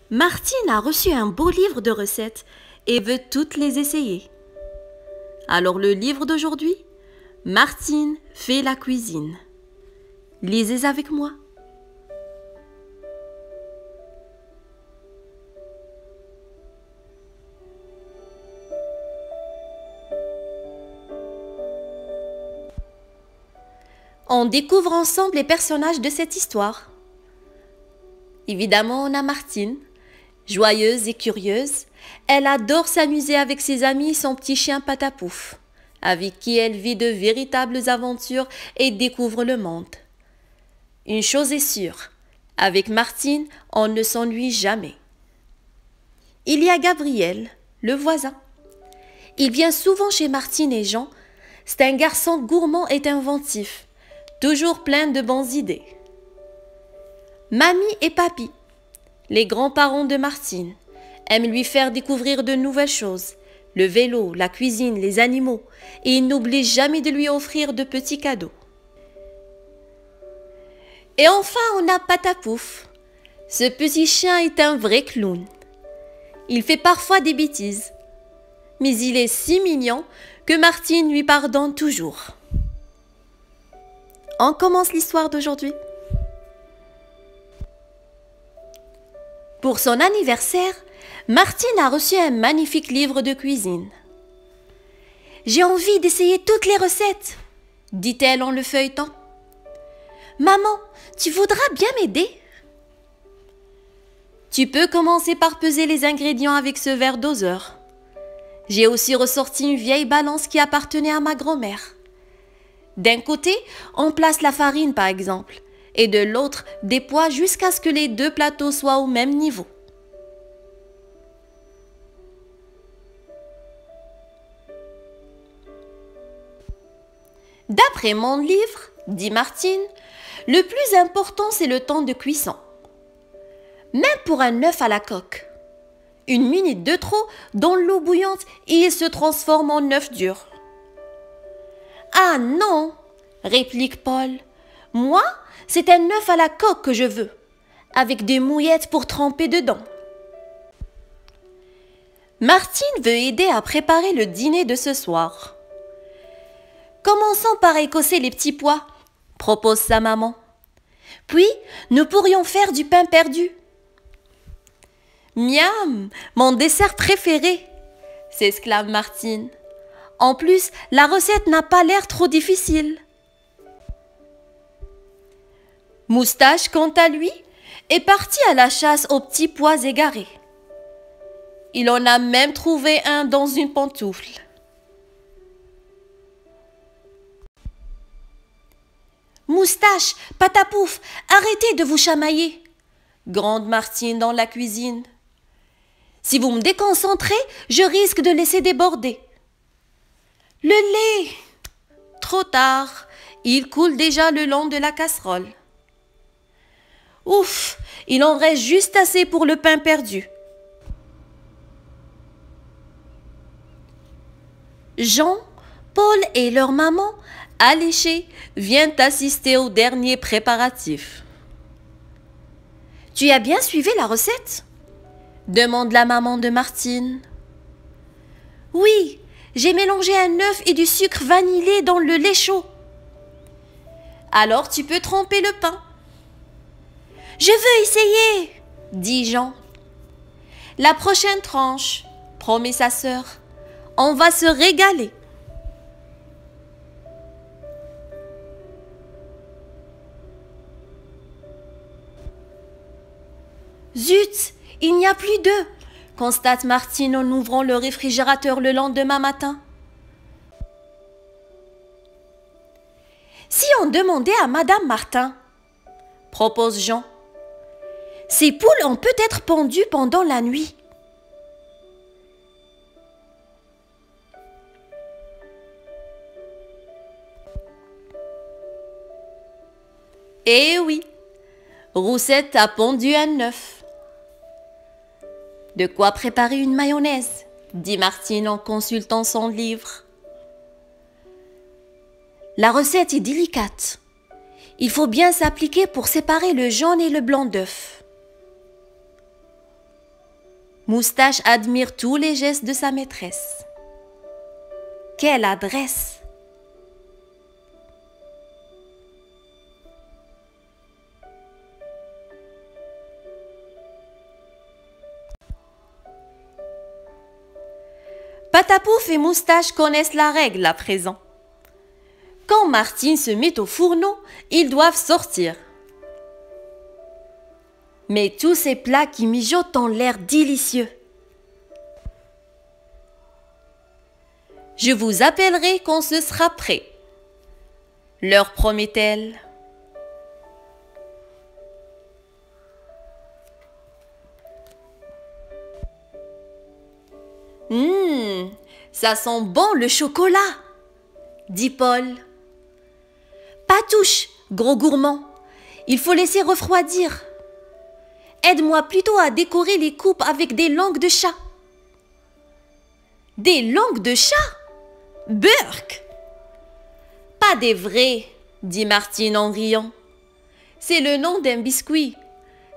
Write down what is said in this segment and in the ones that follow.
Martine a reçu un beau livre de recettes et veut toutes les essayer. Alors le livre d'aujourd'hui, Martine fait la cuisine. Lisez avec moi. On découvre ensemble les personnages de cette histoire. Évidemment, on a Martine, joyeuse et curieuse. Elle adore s'amuser avec ses amis et son petit chien Patapouf, avec qui elle vit de véritables aventures et découvre le monde. Une chose est sûre, avec Martine, on ne s'ennuie jamais. Il y a Gabriel, le voisin. Il vient souvent chez Martine et Jean. C'est un garçon gourmand et inventif, toujours plein de bonnes idées. Mamie et papy, les grands-parents de Martine, aiment lui faire découvrir de nouvelles choses, le vélo, la cuisine, les animaux, et ils n'oublient jamais de lui offrir de petits cadeaux. Et enfin, on a Patapouf. Ce petit chien est un vrai clown. Il fait parfois des bêtises, mais il est si mignon que Martine lui pardonne toujours. On commence l'histoire d'aujourd'hui. Pour son anniversaire, Martine a reçu un magnifique livre de cuisine. « J'ai envie d'essayer toutes les recettes, » dit-elle en le feuilletant. « Maman, tu voudras bien m'aider ?»« Tu peux commencer par peser les ingrédients avec ce verre doseur. J'ai aussi ressorti une vieille balance qui appartenait à ma grand-mère. D'un côté, on place la farine par exemple, et de l'autre, des poids jusqu'à ce que les deux plateaux soient au même niveau. D'après mon livre, dit Martine, le plus important c'est le temps de cuisson. Même pour un œuf à la coque. Une minute de trop dans l'eau bouillante et il se transforme en œuf dur. Ah non, réplique Paul. Moi, c'est un œuf à la coque que je veux, avec des mouillettes pour tremper dedans. Martine veut aider à préparer le dîner de ce soir. Commençons par écosser les petits pois, propose sa maman. Puis, nous pourrions faire du pain perdu. Miam, mon dessert préféré, s'exclame Martine. En plus, la recette n'a pas l'air trop difficile. Moustache, quant à lui, est parti à la chasse aux petits pois égarés. Il en a même trouvé un dans une pantoufle. Moustache, Patapouf, arrêtez de vous chamailler, gronde Martine dans la cuisine. Si vous me déconcentrez, je risque de laisser déborder. Le lait! Trop tard, il coule déjà le long de la casserole. Ouf, il en reste juste assez pour le pain perdu. Jean, Paul et leur maman, alléchés, viennent assister aux derniers préparatifs. « Tu as bien suivi la recette ?» demande la maman de Martine. « Oui, j'ai mélangé un œuf et du sucre vanillé dans le lait chaud. »« Alors tu peux tremper le pain. »« Je veux essayer !» dit Jean. « La prochaine tranche, promet sa sœur. On va se régaler. » Zut, il n'y a plus d'œufs, constate Martine en ouvrant le réfrigérateur le lendemain matin. Si on demandait à Madame Martin, propose Jean, ces poules ont peut-être pendu pendant la nuit. Eh oui, Roussette a pondu un œuf. De quoi préparer une mayonnaise, dit Martine en consultant son livre. La recette est délicate. Il faut bien s'appliquer pour séparer le jaune et le blanc d'œuf. Moustache admire tous les gestes de sa maîtresse. Quelle adresse! Patapouf et Moustache connaissent la règle à présent. Quand Martine se met au fourneau, ils doivent sortir. Mais tous ces plats qui mijotent ont l'air délicieux. Je vous appellerai quand ce sera prêt, leur promet-elle. Ça sent bon le chocolat, dit Paul. Patouche, gros gourmand, il faut laisser refroidir. Aide-moi plutôt à décorer les coupes avec des langues de chat. Des langues de chat? Burk! Pas des vrais, dit Martine en riant. C'est le nom d'un biscuit.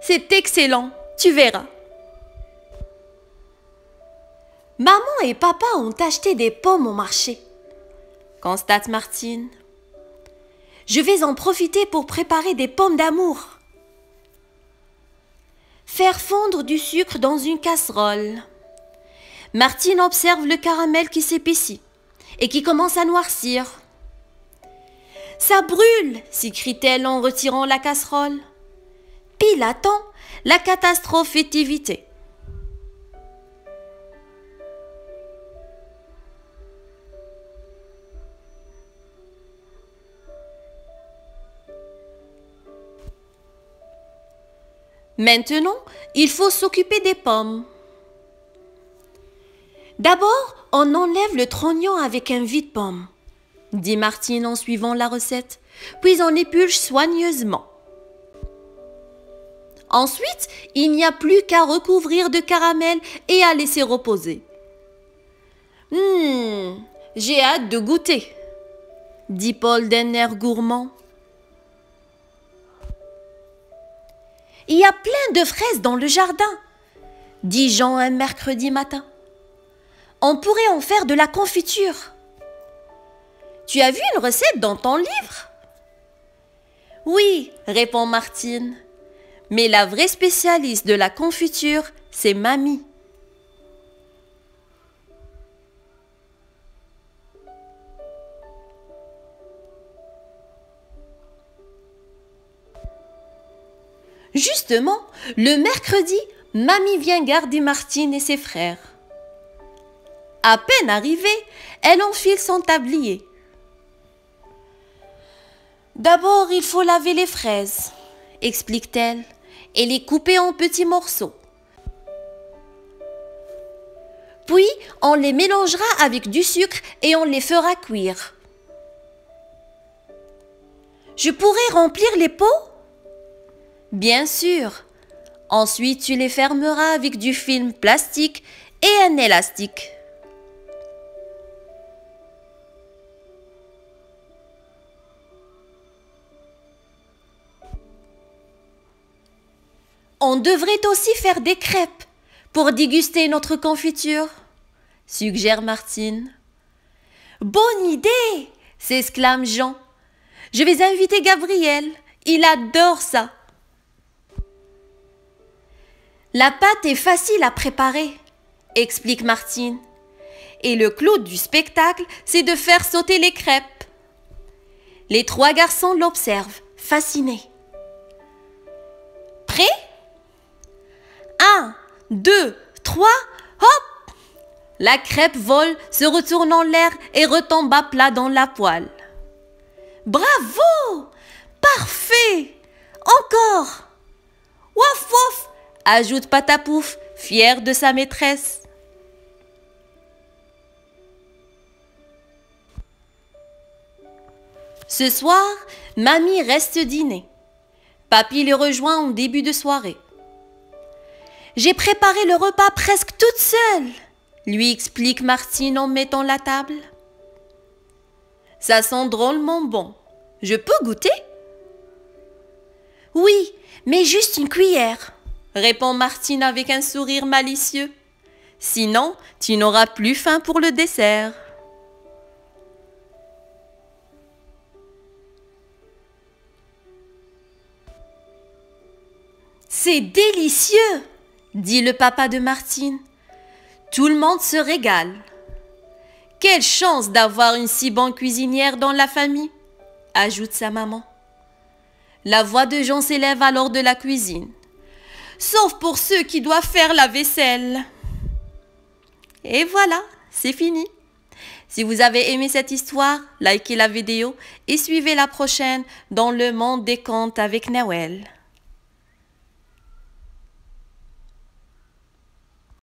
C'est excellent, tu verras. Maman et papa ont acheté des pommes au marché, constate Martine. Je vais en profiter pour préparer des pommes d'amour. Faire fondre du sucre dans une casserole. Martine observe le caramel qui s'épaissit et qui commence à noircir. Ça brûle, s'écrie-t-elle en retirant la casserole. Pile à temps, la catastrophe est évitée. Maintenant, il faut s'occuper des pommes. D'abord, on enlève le trognon avec un vide-pomme, dit Martine en suivant la recette, puis on épulche soigneusement. Ensuite, il n'y a plus qu'à recouvrir de caramel et à laisser reposer. J'ai hâte de goûter, dit Paul d'un air gourmand. Il y a plein de fraises dans le jardin, dit Jean un mercredi matin. On pourrait en faire de la confiture. Tu as vu une recette dans ton livre? Oui, répond Martine. Mais la vraie spécialiste de la confiture, c'est Mamie. Justement, le mercredi, Mamie vient garder Martine et ses frères. À peine arrivée, elle enfile son tablier. D'abord, il faut laver les fraises, explique-t-elle, et les couper en petits morceaux. Puis, on les mélangera avec du sucre et on les fera cuire. Je pourrais remplir les pots? Bien sûr. Ensuite, tu les fermeras avec du film plastique et un élastique. On devrait aussi faire des crêpes pour déguster notre confiture, suggère Martine. Bonne idée, s'exclame Jean. Je vais inviter Gabriel, il adore ça. La pâte est facile à préparer, explique Martine. Et le clou du spectacle, c'est de faire sauter les crêpes. Les trois garçons l'observent, fascinés. Prêt? 1, 2, 3, hop! La crêpe vole, se retourne en l'air et retombe à plat dans la poêle. Bravo! Parfait! Encore! Wouf wouf! Ajoute Patapouf, fier de sa maîtresse. Ce soir, Mamie reste dîner. Papy les rejoint en début de soirée. J'ai préparé le repas presque toute seule, lui explique Martine en mettant la table. Ça sent drôlement bon. Je peux goûter? Oui, mais juste une cuillère, répond Martine avec un sourire malicieux. Sinon, tu n'auras plus faim pour le dessert. C'est délicieux, dit le papa de Martine. Tout le monde se régale. Quelle chance d'avoir une si bonne cuisinière dans la famille, ajoute sa maman. La voix de Jean s'élève alors de la cuisine. Sauf pour ceux qui doivent faire la vaisselle. Et voilà, c'est fini. Si vous avez aimé cette histoire, likez la vidéo et suivez la prochaine dans le monde des contes avec Nawel.